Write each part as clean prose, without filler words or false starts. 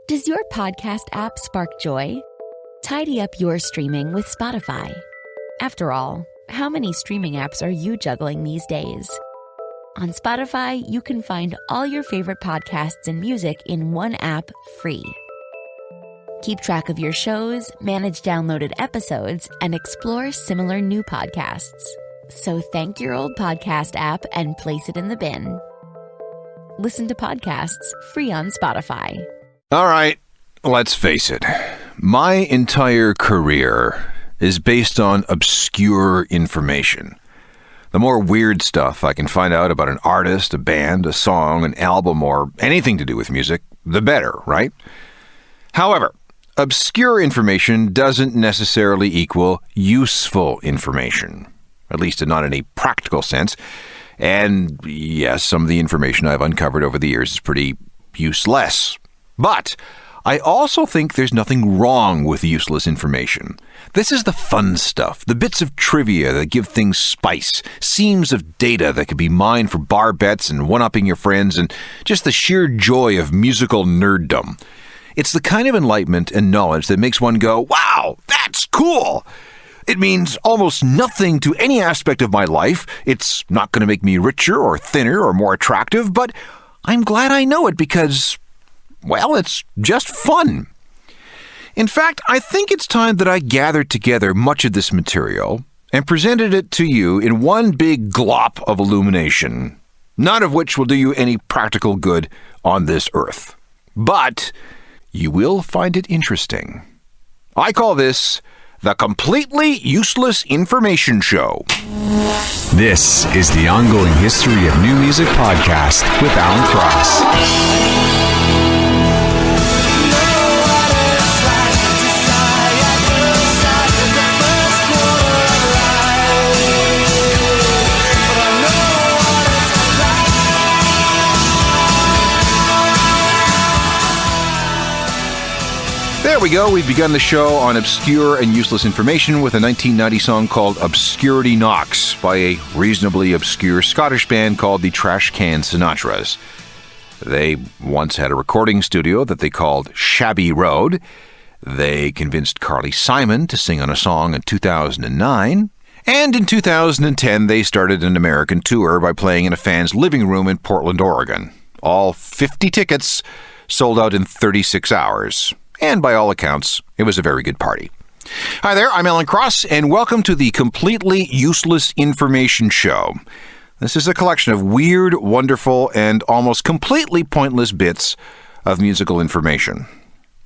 Does your podcast app spark joy? Tidy up your streaming with Spotify. After all, how many streaming apps are you juggling these days? On Spotify, you can find all your favorite podcasts and music in one app free. Keep track of your shows, manage downloaded episodes, and explore similar new podcasts. So thank your old podcast app and place it in the bin. Listen to podcasts free on Spotify. All right, let's face it. My entire career is based on obscure information. The more weird stuff I can find out about an artist, a band, a song, an album, or anything to do with music, the better, right? However, obscure information doesn't necessarily equal useful information, at least not in a practical sense. And yes, some of the information I've uncovered over the years is pretty useless. But I also think there's nothing wrong with useless information. This is the fun stuff, the bits of trivia that give things spice, seams of data that can be mined for bar bets and one-upping your friends, and just the sheer joy of musical nerddom. It's the kind of enlightenment and knowledge that makes one go, wow, that's cool! It means almost nothing to any aspect of my life. It's not going to make me richer or thinner or more attractive, but I'm glad I know it because, well, it's just fun. In fact, I think it's time that I gathered together much of this material and presented it to you in one big glop of illumination, none of which will do you any practical good on this earth. But you will find it interesting. I call this the Completely Useless Information Show. This is the Ongoing History of New Music podcast with Alan Cross. There we go. We've begun the show on obscure and useless information with a 1990 song called Obscurity Knocks by a reasonably obscure Scottish band called the Trash Can Sinatras. They once had a recording studio that they called Shabby Road. They convinced Carly Simon to sing on a song in 2009. And in 2010, they started an American tour by playing in a fan's living room in Portland, Oregon. All 50 tickets sold out in 36 hours. And by all accounts, it was a very good party. Hi there, I'm Alan Cross, and welcome to the Completely Useless Information Show. This is a collection of weird, wonderful, and almost completely pointless bits of musical information.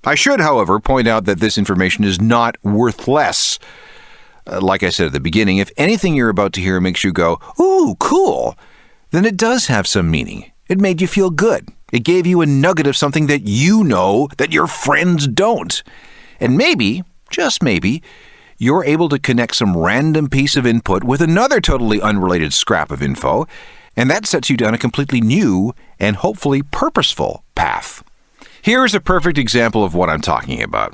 I should, however, point out that this information is not worthless. Like I said at the beginning, if anything you're about to hear makes you go, ooh, cool, then it does have some meaning. It made you feel good. It gave you a nugget of something that you know that your friends don't. And maybe, just maybe, you're able to connect some random piece of input with another totally unrelated scrap of info, and that sets you down a completely new and hopefully purposeful path. Here is a perfect example of what I'm talking about.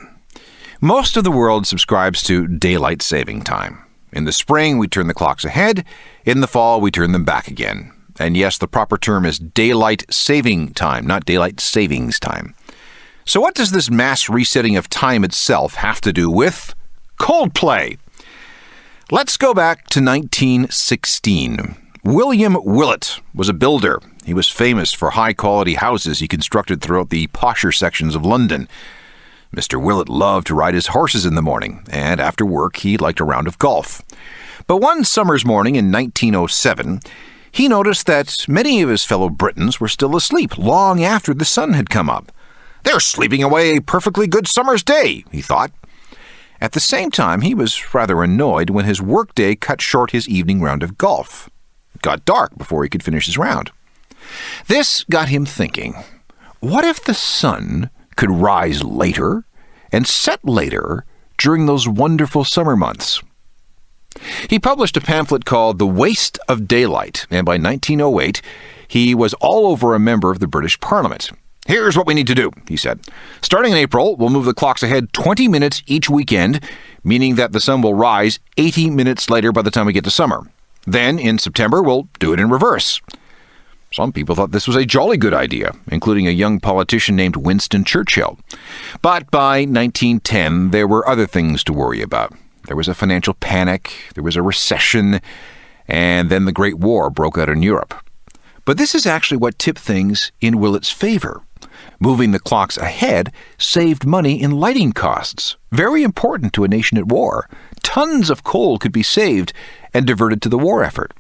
Most of the world subscribes to daylight saving time. In the spring, we turn the clocks ahead. In the fall, we turn them back again. And yes, the proper term is daylight saving time, not daylight savings time. So what does this mass resetting of time itself have to do with Coldplay? Let's go back to 1916. William Willett was a builder. He was famous for high-quality houses he constructed throughout the posher sections of London. Mr. Willett loved to ride his horses in the morning, and after work he liked a round of golf. But one summer's morning in 1907, he noticed that many of his fellow Britons were still asleep long after the sun had come up. They're sleeping away a perfectly good summer's day, he thought. At the same time, he was rather annoyed when his workday cut short his evening round of golf. It got dark before he could finish his round. This got him thinking, what if the sun could rise later and set later during those wonderful summer months? He published a pamphlet called The Waste of Daylight, and by 1908, he was all over a member of the British Parliament. Here's what we need to do, he said. Starting in April, we'll move the clocks ahead 20 minutes each weekend, meaning that the sun will rise 80 minutes later by the time we get to summer. Then, in September, we'll do it in reverse. Some people thought this was a jolly good idea, including a young politician named Winston Churchill. But by 1910, there were other things to worry about. There was a financial panic, there was a recession, and then the Great War broke out in Europe. But this is actually what tipped things in Willett's favor. Moving the clocks ahead saved money in lighting costs, very important to a nation at war. Tons of coal could be saved and diverted to the war effort.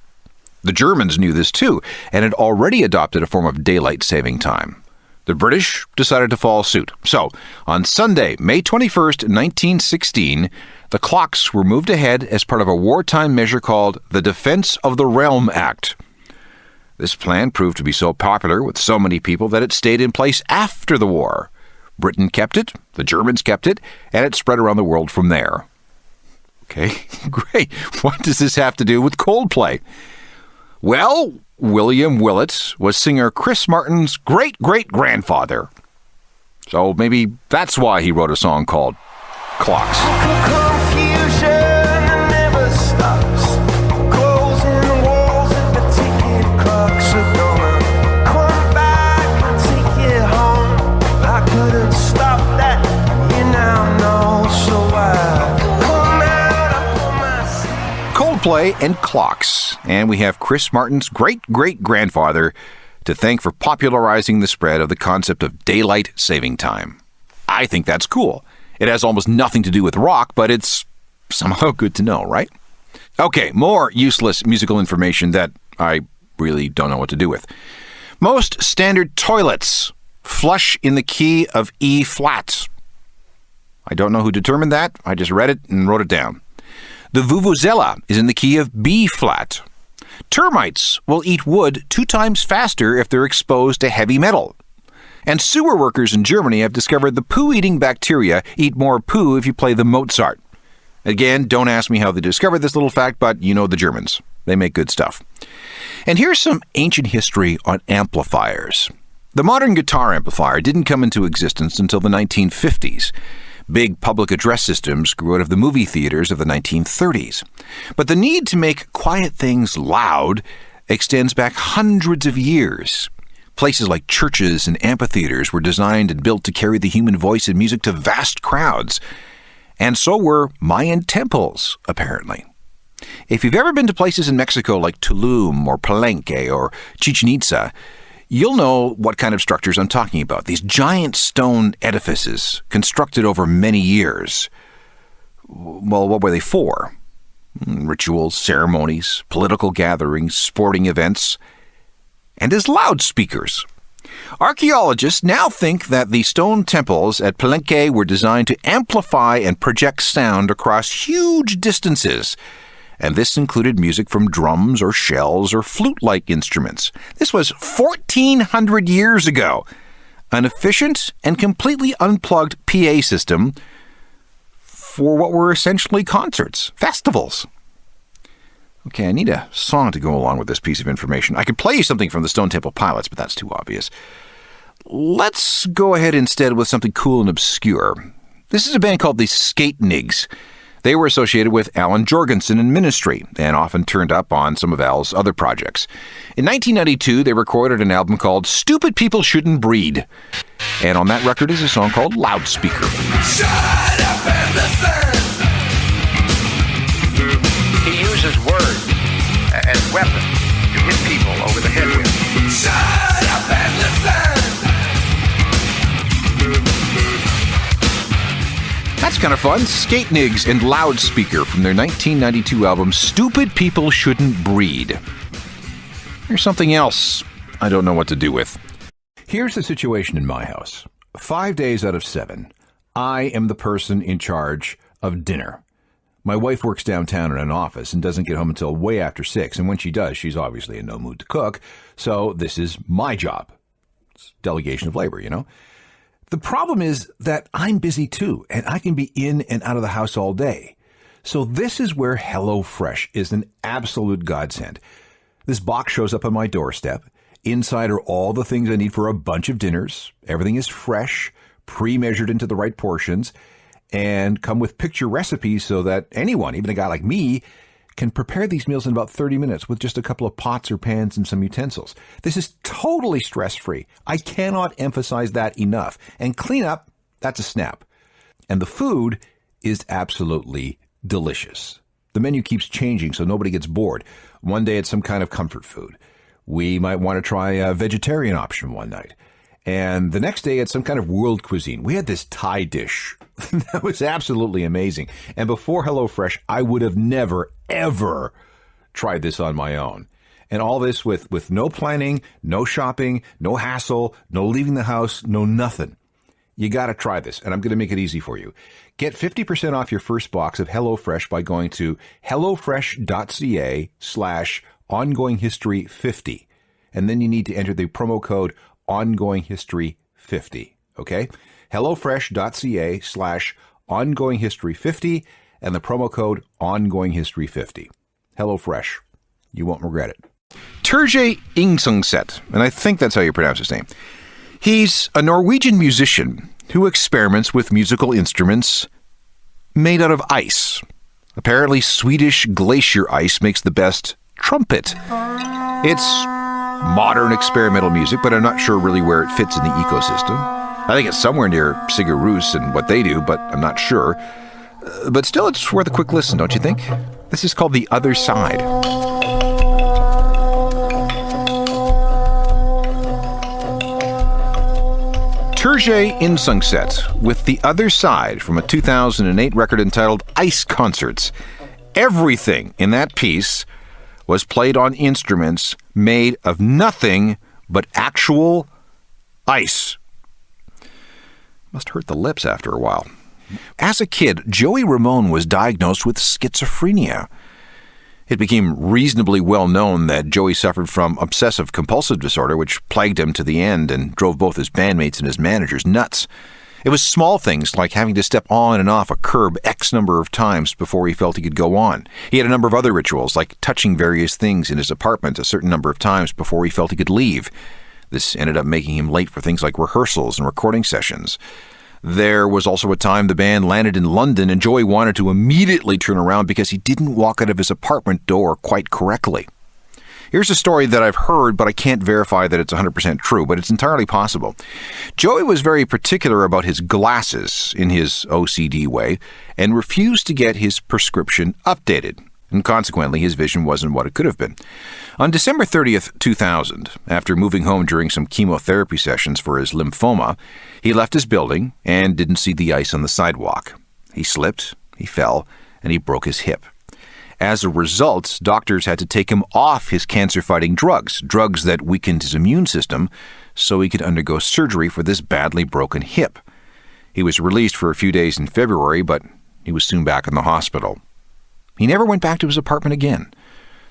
The Germans knew this too, and had already adopted a form of daylight saving time. The British decided to follow suit. So, on Sunday, May 21st, 1916, the clocks were moved ahead as part of a wartime measure called the Defense of the Realm Act. This plan proved to be so popular with so many people that it stayed in place after the war. Britain kept it, the Germans kept it, and it spread around the world from there. Okay, great. What does this have to do with Coldplay? Well, William Willett was singer Chris Martin's great-great-grandfather. So maybe that's why he wrote a song called Clocks. Confusion never stops. Closing walls and the ticket clocks are gonna come back and take you home. I couldn't stop that, you now know, so I come out of my seat. Coldplay and Clocks. And we have Chris Martin's great-great-grandfather to thank for popularizing the spread of the concept of daylight saving time. I think that's cool. It has almost nothing to do with rock, but it's somehow good to know, right? Okay, more useless musical information that I really don't know what to do with. Most standard toilets flush in the key of E flat. I don't know who determined that. I just read it and wrote it down. The vuvuzela is in the key of B flat. Termites will eat wood 2 times faster if they're exposed to heavy metal. And sewer workers in Germany have discovered the poo-eating bacteria eat more poo if you play the Mozart. Again, don't ask me how they discovered this little fact, but you know the Germans. They make good stuff. And here's some ancient history on amplifiers. The modern guitar amplifier didn't come into existence until the 1950s. Big public address systems grew out of the movie theaters of the 1930s. But the need to make quiet things loud extends back hundreds of years. Places like churches and amphitheaters were designed and built to carry the human voice and music to vast crowds. And so were Mayan temples, apparently. If you've ever been to places in Mexico like Tulum or Palenque or Chichen Itza, you'll know what kind of structures I'm talking about. These giant stone edifices constructed over many years. Well, what were they for? Rituals, ceremonies, political gatherings, sporting events, and as loudspeakers. Archaeologists now think that the stone temples at Palenque were designed to amplify and project sound across huge distances. And this included music from drums or shells or flute-like instruments. This was 1,400 years ago. An efficient and completely unplugged PA system for what were essentially concerts, festivals. Okay, I need a song to go along with this piece of information. I could play you something from the Stone Temple Pilots, but that's too obvious. Let's go ahead instead with something cool and obscure. This is a band called the Skate-Nigs. They were associated with Alan Jorgensen and Ministry, and often turned up on some of Al's other projects. In 1992, they recorded an album called Stupid People Shouldn't Breed. And on that record is a song called Loudspeaker. Shut up and listen. He uses words as weapons to hit people over the head with. Shut up and listen. That's kind of fun. Skate-Nigs and Loudspeaker from their 1992 album Stupid People Shouldn't Breed. Here's something else I don't know what to do with. Here's the situation in my house. 5 days out of 7, I am the person in charge of dinner. My wife works downtown in an office and doesn't get home until way after 6, and when she does, she's obviously in no mood to cook, so this is my job. It's delegation of labor, you know? The problem is that I'm busy too, and I can be in and out of the house all day. So this is where HelloFresh is an absolute godsend. This box shows up on my doorstep. Inside are all the things I need for a bunch of dinners. Everything is fresh, pre-measured into the right portions, and come with picture recipes so that anyone, even a guy like me, can prepare these meals in about 30 minutes with just a couple of pots or pans and some utensils. This is totally stress-free. I cannot emphasize that enough. And cleanup, that's a snap. And the food is absolutely delicious. The menu keeps changing so nobody gets bored. One day it's some kind of comfort food. We might want to try a vegetarian option one night. And the next day it's some kind of world cuisine. We had this Thai dish. That was absolutely amazing. And before HelloFresh, I would have never, ever tried this on my own. And all this with no planning, no shopping, no hassle, no leaving the house, no nothing. You got to try this, and I'm going to make it easy for you. Get 50% off your first box of HelloFresh by going to hellofresh.ca/ongoinghistory50. And then you need to enter the promo code ongoinghistory50. Okay? hellofresh.ca/ongoinghistory50 and the promo code ongoinghistory50. HelloFresh. You won't regret it. Turje Ingsungset, and I think that's how you pronounce his name. He's a Norwegian musician who experiments with musical instruments made out of ice. Apparently, Swedish glacier ice makes the best trumpet. It's modern experimental music, but I'm not sure really where it fits in the ecosystem. I think it's somewhere near Sigur Rós and what they do, but I'm not sure. But still, it's worth a quick listen, don't you think? This is called The Other Side. Turje Ingsungset with The Other Side from a 2008 record entitled Ice Concerts. Everything in that piece was played on instruments made of nothing but actual ice. Must hurt the lips after a while. As a kid, Joey Ramone was diagnosed with schizophrenia. It became reasonably well known that Joey suffered from obsessive-compulsive disorder, which plagued him to the end and drove both his bandmates and his managers nuts. It was small things like having to step on and off a curb X number of times before he felt he could go on. He had a number of other rituals, like touching various things in his apartment a certain number of times before he felt he could leave. This ended up making him late for things like rehearsals and recording sessions. There was also a time the band landed in London and Joey wanted to immediately turn around because he didn't walk out of his apartment door quite correctly. Here's a story that I've heard, but I can't verify that it's 100% true, but it's entirely possible. Joey was very particular about his glasses in his OCD way and refused to get his prescription updated, and consequently his vision wasn't what it could have been. On December 30th, 2000, after moving home during some chemotherapy sessions for his lymphoma, he left his building and didn't see the ice on the sidewalk. He slipped, he fell, and he broke his hip. As a result, doctors had to take him off his cancer-fighting drugs that weakened his immune system, so he could undergo surgery for this badly broken hip. He was released for a few days in February, but he was soon back in the hospital. He never went back to his apartment again.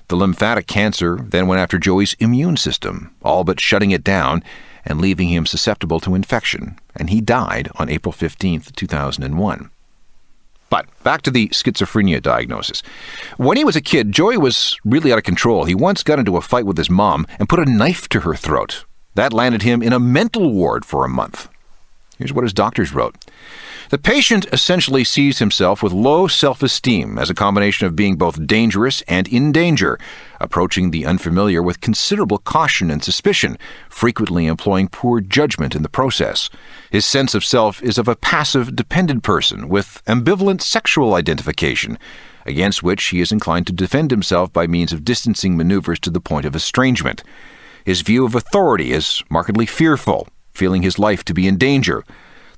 The lymphatic cancer then went after Joey's immune system, all but shutting it down and leaving him susceptible to infection, and he died on April 15th, 2001. But back to the schizophrenia diagnosis. When he was a kid, Joey was really out of control. He once got into a fight with his mom and put a knife to her throat. That landed him in a mental ward for a month. Here's what his doctors wrote. The patient essentially sees himself with low self-esteem as a combination of being both dangerous and in danger, approaching the unfamiliar with considerable caution and suspicion, frequently employing poor judgment in the process. His sense of self is of a passive, dependent person with ambivalent sexual identification, against which he is inclined to defend himself by means of distancing maneuvers to the point of estrangement. His view of authority is markedly fearful, feeling his life to be in danger.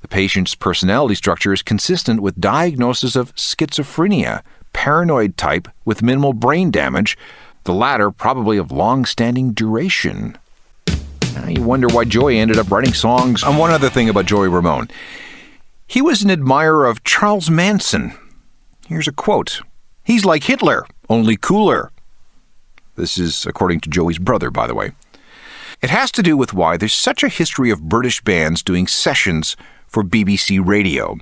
The patient's personality structure is consistent with diagnosis of schizophrenia, paranoid type with minimal brain damage, the latter probably of long-standing duration. Now you wonder why Joey ended up writing songs. And one other thing about Joey Ramone. He was an admirer of Charles Manson. Here's a quote. He's like Hitler, only cooler. This is according to Joey's brother, by the way. It has to do with why there's such a history of British bands doing sessions for BBC Radio.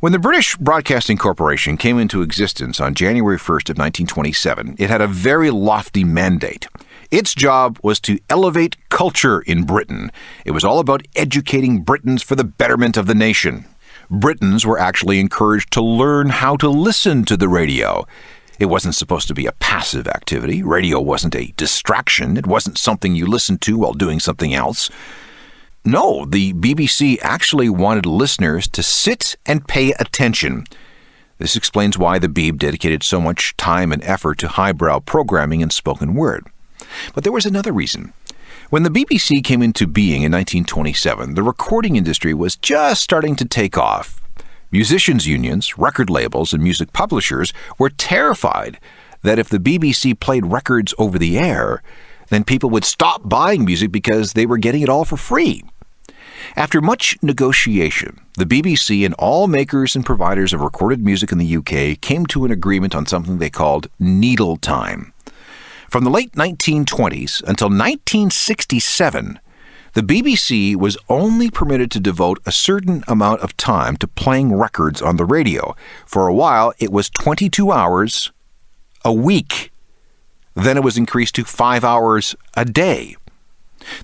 When the British Broadcasting Corporation came into existence on January 1st of 1927, it had a very lofty mandate. Its job was to elevate culture in Britain. It was all about educating Britons for the betterment of the nation. Britons were actually encouraged to learn how to listen to the radio. It wasn't supposed to be a passive activity. Radio wasn't a distraction. It wasn't something you listened to while doing something else. No, the BBC actually wanted listeners to sit and pay attention. This explains why the Beeb dedicated so much time and effort to highbrow programming and spoken word. But there was another reason. When the BBC came into being in 1927, the recording industry was just starting to take off. Musicians' unions, record labels, and music publishers were terrified that if the BBC played records over the air, then people would stop buying music because they were getting it all for free. After much negotiation, the BBC and all makers and providers of recorded music in the UK came to an agreement on something they called needle time. From the late 1920s until 1967, the BBC was only permitted to devote a certain amount of time to playing records on the radio. For a while, it was 22 hours a week. Then it was increased to 5 hours a day.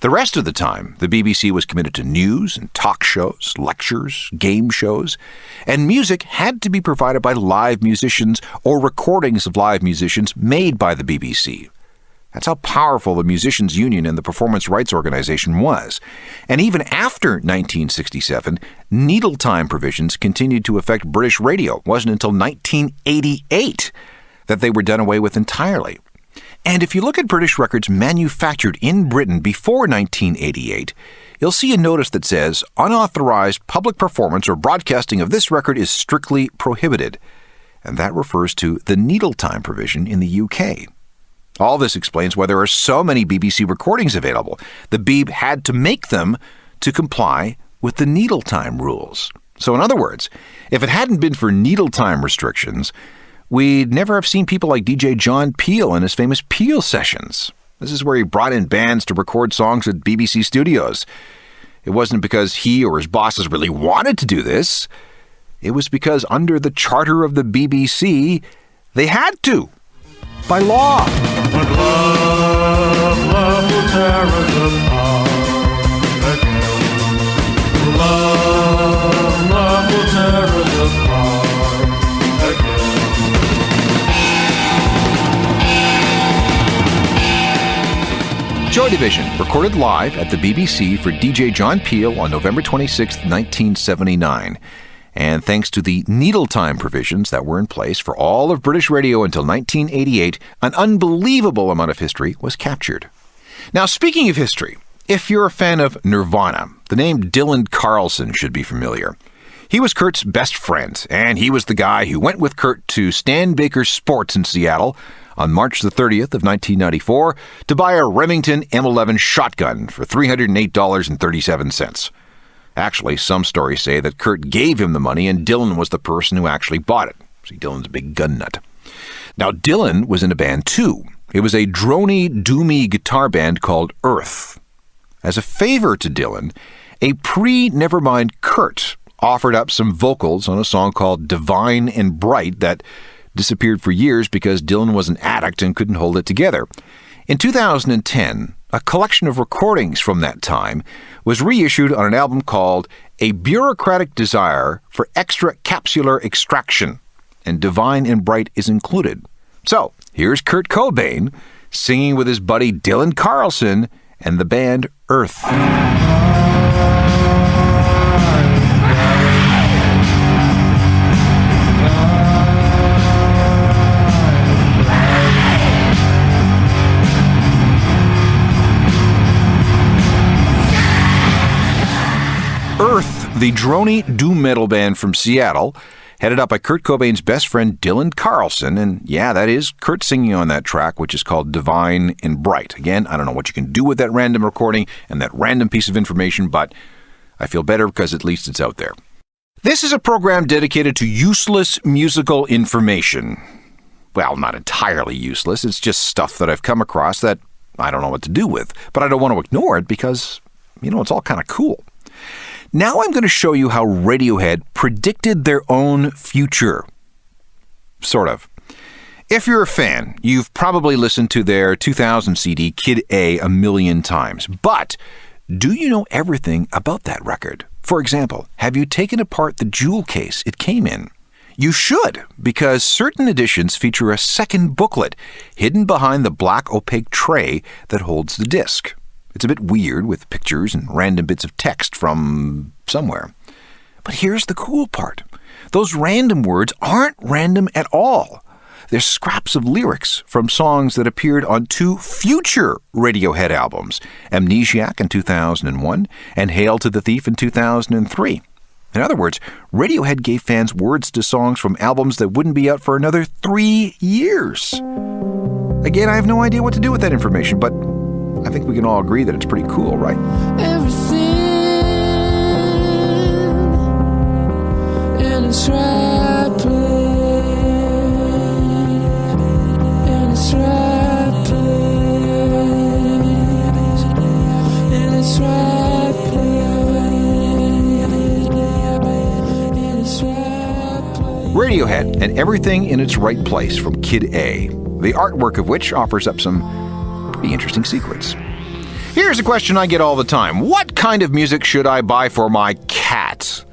The rest of the time, the BBC was committed to news and talk shows, lectures, game shows, and music had to be provided by live musicians or recordings of live musicians made by the BBC. That's how powerful the Musicians' Union and the Performance Rights Organization was. And even after 1967, needle time provisions continued to affect British radio. It wasn't until 1988 that they were done away with entirely. And if you look at British records manufactured in Britain before 1988, you'll see a notice that says, unauthorized public performance or broadcasting of this record is strictly prohibited. And that refers to the needle time provision in the UK. All this explains why there are so many BBC recordings available. The Beeb had to make them to comply with the needle time rules. So in other words, if it hadn't been for needle time restrictions, we'd never have seen people like DJ John Peel and his famous Peel Sessions. This is where he brought in bands to record songs at BBC studios. It wasn't because he or his bosses really wanted to do this. It was because under the charter of the BBC, they had to. By law. But love will tear us apart again. Love will tear us apart again. Joy Division, recorded live at the BBC for DJ John Peel on November 26, 1979. And thanks to the needle time provisions that were in place for all of British radio until 1988, an unbelievable amount of history was captured. Now, speaking of history, if you're a fan of Nirvana, the name Dylan Carlson should be familiar. He was Kurt's best friend, and he was the guy who went with Kurt to Stan Baker Sports in Seattle on March the 30th of 1994 to buy a Remington M11 shotgun for $308.37. Actually, some stories say that Kurt gave him the money and Dylan was the person who actually bought it. See, Dylan's a big gun nut. Now, Dylan was in a band too. It was a drony, doomy guitar band called Earth. As a favor to Dylan, a pre-Nevermind Kurt offered up some vocals on a song called Divine and Bright that disappeared for years because Dylan was an addict and couldn't hold it together. In 2010, a collection of recordings from that time was reissued on an album called A Bureaucratic Desire for Extra Capsular Extraction, and Divine and Bright is included. So, here's Kurt Cobain singing with his buddy Dylan Carlson and the band Earth. Earth, the drony doom metal band from Seattle, headed up by Kurt Cobain's best friend Dylan Carlson, and yeah, that is Kurt singing on that track, which is called Divine and Bright. Again, I don't know what you can do with that random recording and that random piece of information, but I feel better because at least it's out there. This is a program dedicated to useless musical information. Well, not entirely useless, it's just stuff that I've come across that I don't know what to do with, but I don't want to ignore it because, it's all kind of cool. Now I'm going to show you how Radiohead predicted their own future. Sort of. If you're a fan, you've probably listened to their 2000 CD, Kid A million times. But do you know everything about that record? For example, have you taken apart the jewel case it came in? You should, because certain editions feature a second booklet hidden behind the black opaque tray that holds the disc. It's a bit weird with pictures and random bits of text from somewhere. But here's the cool part. Those random words aren't random at all. They're scraps of lyrics from songs that appeared on 2 future Radiohead albums, Amnesiac in 2001 and Hail to the Thief in 2003. In other words, Radiohead gave fans words to songs from albums that wouldn't be out for another 3 years. Again, I have no idea what to do with that information, but I think we can all agree that it's pretty cool, right? Everything in its right place, in its right place, in its right place. Radiohead and Everything in Its Right Place from Kid A, the artwork of which offers up some pretty interesting secrets. Here's a question I get all the time. What kind of music should I buy for my cat?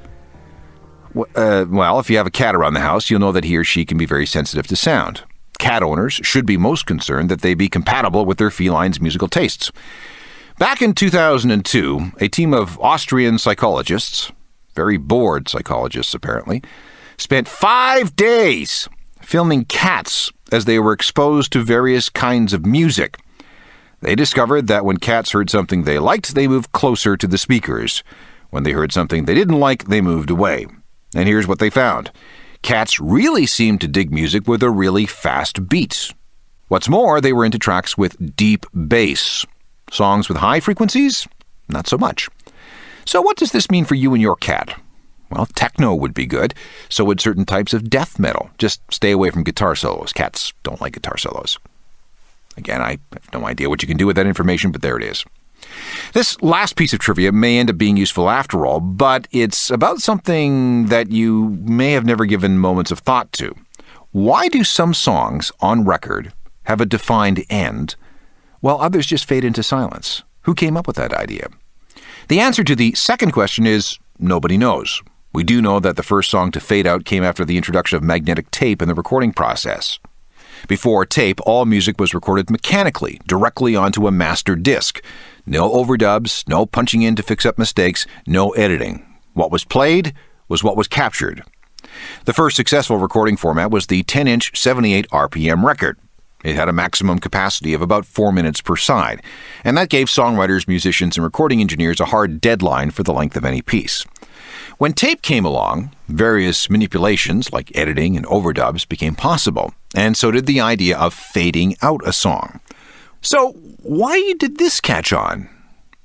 Well, if you have a cat around the house, you'll know that he or she can be very sensitive to sound. Cat owners should be most concerned that they be compatible with their feline's musical tastes. Back in 2002, a team of Austrian psychologists, very bored psychologists apparently, spent 5 days filming cats as they were exposed to various kinds of music. They discovered that when cats heard something they liked, they moved closer to the speakers. When they heard something they didn't like, they moved away. And here's what they found. Cats really seemed to dig music with a really fast beat. What's more, they were into tracks with deep bass. Songs with high frequencies? Not so much. So what does this mean for you and your cat? Well, techno would be good. So would certain types of death metal. Just stay away from guitar solos. Cats don't like guitar solos. Again, I have no idea what you can do with that information, but there it is. This last piece of trivia may end up being useful after all, but it's about something that you may have never given moments of thought to. Why do some songs on record have a defined end, while others just fade into silence? Who came up with that idea? The answer to the second question is nobody knows. We do know that the first song to fade out came after the introduction of magnetic tape in the recording process. Before tape, all music was recorded mechanically, directly onto a master disc. No overdubs, no punching in to fix up mistakes, no editing. What was played was what was captured. The first successful recording format was the 10-inch 78 RPM record. It had a maximum capacity of about 4 minutes per side, and that gave songwriters, musicians, and recording engineers a hard deadline for the length of any piece. When tape came along, various manipulations like editing and overdubs became possible, and so did the idea of fading out a song. So why did this catch on?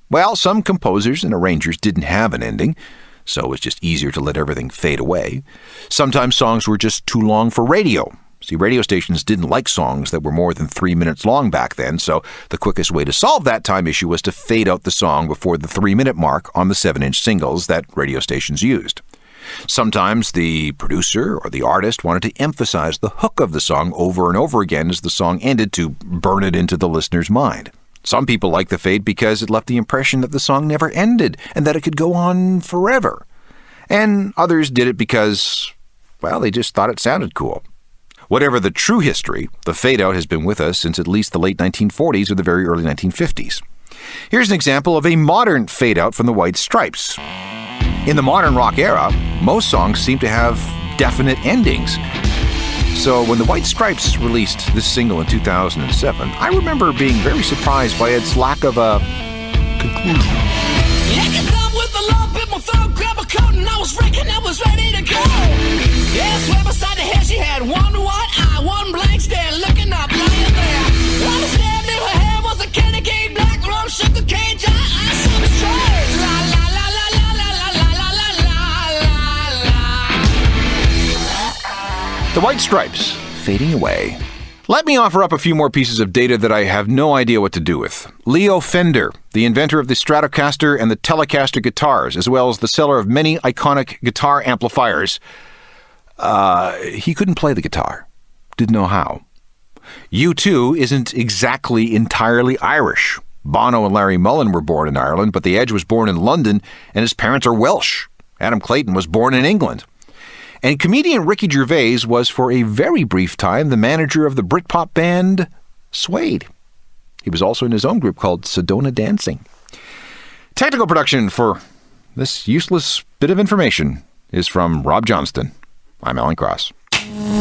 Well, some composers and arrangers didn't have an ending, so it was just easier to let everything fade away. Sometimes songs were just too long for radio. See, radio stations didn't like songs that were more than 3 minutes long back then, so the quickest way to solve that time issue was to fade out the song before the 3-minute mark on the 7-inch singles that radio stations used. Sometimes the producer or the artist wanted to emphasize the hook of the song over and over again as the song ended to burn it into the listener's mind. Some people liked the fade because it left the impression that the song never ended and that it could go on forever. And others did it because, well, they just thought it sounded cool. Whatever the true history, the fade-out has been with us since at least the late 1940s or the very early 1950s. Here's an example of a modern fade-out from the White Stripes. In the modern rock era, most songs seem to have definite endings. So when the White Stripes released this single in 2007, I remember being very surprised by its lack of a conclusion. I was freaking, I was ready to go. Yeah, swear beside the head, she had one white eye, one blank stare, looking up, lying there. Understand if her hair was a candy cane, black rum, sugar cane, giant eyes, some straight. La la la la la la la la la la la. The White Stripes, fading away. Let me offer up a few more pieces of data that I have no idea what to do with. Leo Fender, the inventor of the Stratocaster and the Telecaster guitars, as well as the seller of many iconic guitar amplifiers, he couldn't play the guitar. Didn't know how. U2 isn't exactly entirely Irish. Bono and Larry Mullen were born in Ireland, but The Edge was born in London, and his parents are Welsh. Adam Clayton was born in England. And comedian Ricky Gervais was for a very brief time the manager of the Britpop band Suede. He was also in his own group called Sedona Dancing. Technical production for this useless bit of information is from Rob Johnston. I'm Alan Cross.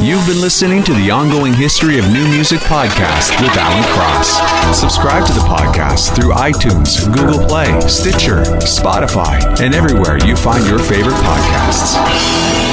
You've been listening to the Ongoing History of New Music podcast with Alan Cross. Subscribe to the podcast through iTunes, Google Play, Stitcher, Spotify, and everywhere you find your favorite podcasts.